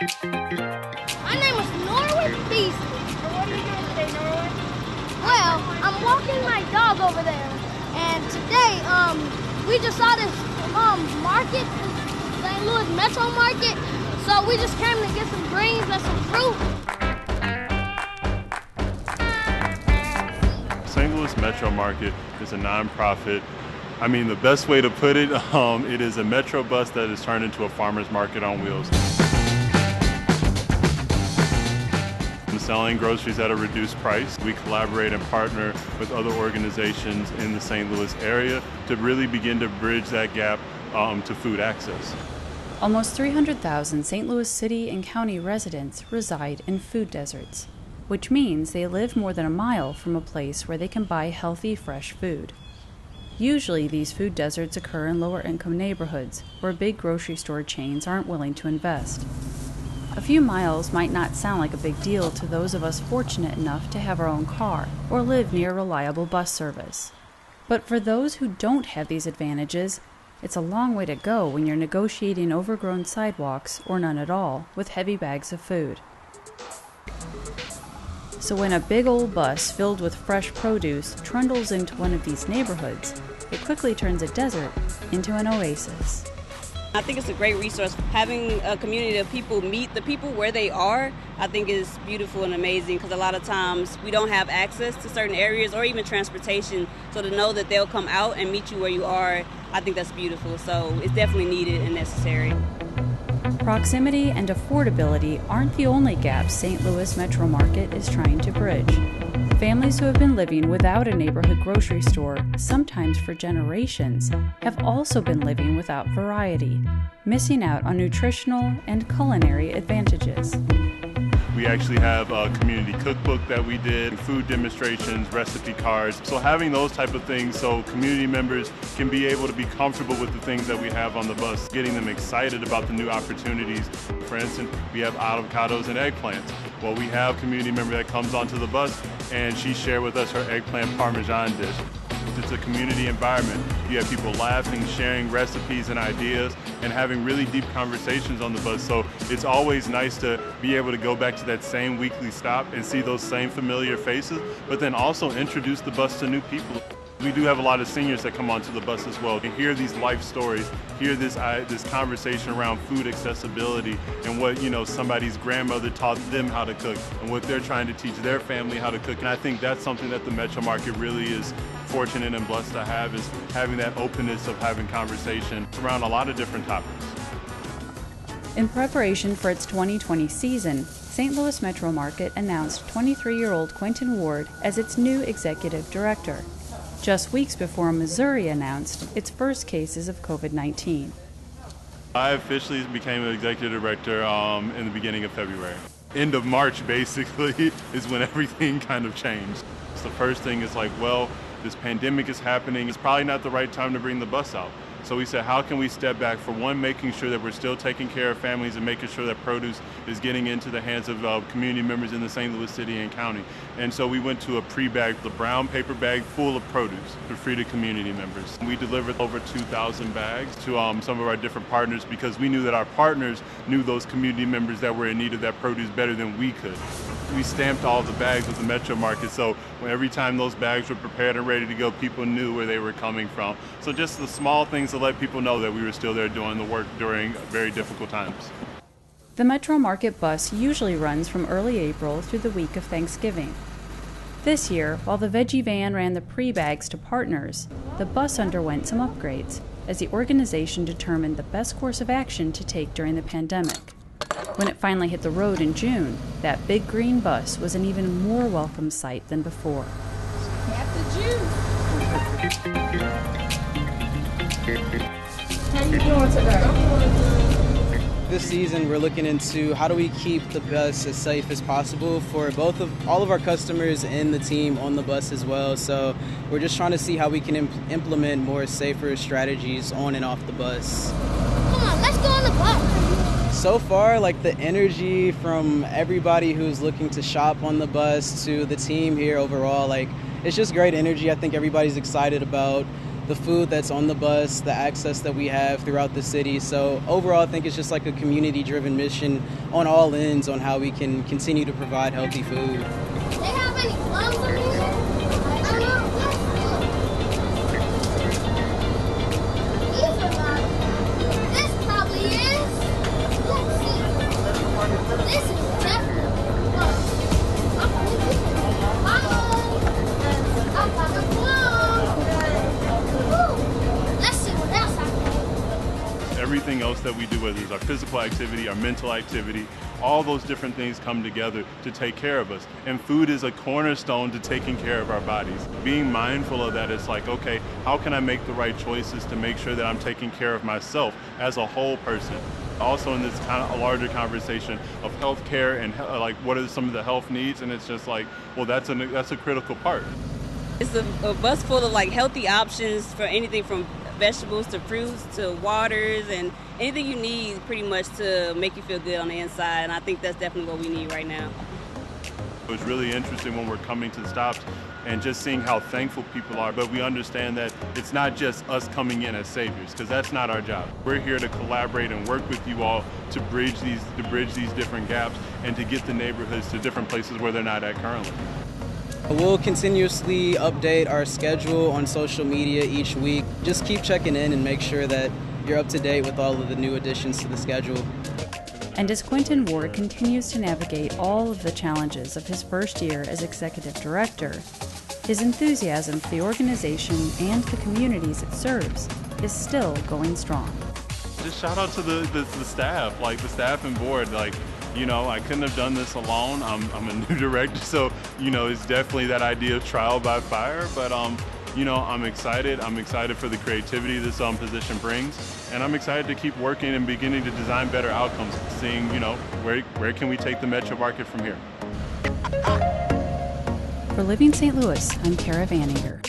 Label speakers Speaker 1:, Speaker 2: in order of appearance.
Speaker 1: My name is Norwood Beasley.
Speaker 2: So what are you doing today, Norwood?
Speaker 1: Well, I'm walking my dog over there, and today, we just saw this, market, St. Louis MetroMarket, so we just came to get some greens and some fruit.
Speaker 3: St. Louis MetroMarket is a nonprofit. I mean, the best way to put it, it is a Metro bus that is turned into a farmer's market on wheels. Selling groceries at a reduced price. We collaborate and partner with other organizations in the St. Louis area to really begin to bridge that gap to food access.
Speaker 4: Almost 300,000 St. Louis City and County residents reside in food deserts, which means they live more than a mile from a place where they can buy healthy, fresh food. Usually these food deserts occur in lower-income neighborhoods where big grocery store chains aren't willing to invest. A few miles might not sound like a big deal to those of us fortunate enough to have our own car or live near reliable bus service. But for those who don't have these advantages, it's a long way to go when you're negotiating overgrown sidewalks, or none at all, with heavy bags of food. So when a big old bus filled with fresh produce trundles into one of these neighborhoods, it quickly turns a desert into an oasis.
Speaker 5: I think it's a great resource. Having a community of people meet the people where they are, I think is beautiful and amazing, because a lot of times we don't have access to certain areas or even transportation. So to know that they'll come out and meet you where you are, I think that's beautiful. So it's definitely needed and necessary.
Speaker 4: Proximity and affordability aren't the only gaps St. Louis MetroMarket is trying to bridge. Families who have been living without a neighborhood grocery store, sometimes for generations, have also been living without variety, missing out on nutritional and culinary advantages.
Speaker 3: We actually have a community cookbook that we did, food demonstrations, recipe cards. So having those type of things so community members can be able to be comfortable with the things that we have on the bus, getting them excited about the new opportunities. For instance, we have avocados and eggplants. Well, we have a community member that comes onto the bus and she shared with us her eggplant parmesan dish. It's a community environment. You have people laughing, sharing recipes and ideas, and having really deep conversations on the bus. So it's always nice to be able to go back to that same weekly stop and see those same familiar faces, but then also introduce the bus to new people. We do have a lot of seniors that come onto the bus as well and hear these life stories, hear this conversation around food accessibility and what, somebody's grandmother taught them how to cook and what they're trying to teach their family how to cook. And I think that's something that the MetroMarket really is fortunate and blessed to have, is having that openness of having conversation around a lot of different topics.
Speaker 4: In preparation for its 2020 season, St. Louis MetroMarket announced 23-year-old Quentin Ward as its new executive director, just weeks before Missouri announced its first cases of COVID-19.
Speaker 3: I officially became an executive director in the beginning of February. End of March, basically, is when everything kind of changed. So the first thing is like, well, this pandemic is happening. It's probably not the right time to bring the bus out. So we said, how can we step back for one, making sure that we're still taking care of families and making sure that produce is getting into the hands of community members in the St. Louis City and County. And so we went to a pre-bag, the brown paper bag full of produce for free to community members. We delivered over 2,000 bags to some of our different partners because we knew that our partners knew those community members that were in need of that produce better than we could. We stamped all the bags with the MetroMarket, so every time those bags were prepared and ready to go, people knew where they were coming from. So just the small things to let people know that we were still there doing the work during very difficult times.
Speaker 4: The MetroMarket bus usually runs from early April through the week of Thanksgiving. This year, while the veggie van ran the pre-bags to partners, the bus underwent some upgrades as the organization determined the best course of action to take during the pandemic. When it finally hit the road in June, that big green bus was an even more welcome sight than before.
Speaker 2: Captain June! How you doing today?
Speaker 6: This season, we're looking into how do we keep the bus as safe as possible for all of our customers and the team on the bus as well. So we're just trying to see how we can implement more safer strategies on and off the bus.
Speaker 1: Come on, let's go on the bus.
Speaker 6: So far, the energy from everybody who's looking to shop on the bus to the team here overall, it's just great energy. I think everybody's excited about the food that's on the bus, the access that we have throughout the city. So overall, I think it's just like a community-driven mission on all ends on how we can continue to provide healthy food.
Speaker 1: They have any plums in here? I don't know. These are not. This probably is. Let's see. This is definitely plums. I've got a plum. Woo. Let's see what else I can.
Speaker 3: Everything else that we do, whether it's our physical activity, our mental activity, all those different things come together to take care of us. And food is a cornerstone to taking care of our bodies. Being mindful of that, it's like, okay, how can I make the right choices to make sure that I'm taking care of myself as a whole person? Also in this kind of a larger conversation of healthcare and like what are some of the health needs, and it's just like, well, that's a critical part.
Speaker 5: It's a bus full of like healthy options for anything from vegetables to fruits to waters and anything you need pretty much to make you feel good on the inside, and I think that's definitely what we need right now.
Speaker 3: It was really interesting when we're coming to the stops and just seeing how thankful people are, but we understand that it's not just us coming in as saviors, because that's not our job. We're here to collaborate and work with you all to bridge these different gaps and to get the neighborhoods to different places where they're not at currently.
Speaker 6: We'll continuously update our schedule on social media each week. Just keep checking in and make sure that you're up to date with all of the new additions to the schedule.
Speaker 4: And as Quentin Ward continues to navigate all of the challenges of his first year as executive director, his enthusiasm for the organization and the communities it serves is still going strong.
Speaker 3: Just shout out to the staff, like the staff and board. Like, you know, I couldn't have done this alone. I'm a new director, so, you know, it's definitely that idea of trial by fire. But, you know, I'm excited. I'm excited for the creativity this position brings. And I'm excited to keep working and beginning to design better outcomes, seeing, you know, where can we take the MetroMarket from here.
Speaker 4: For Living St. Louis, I'm Kara Vanninger.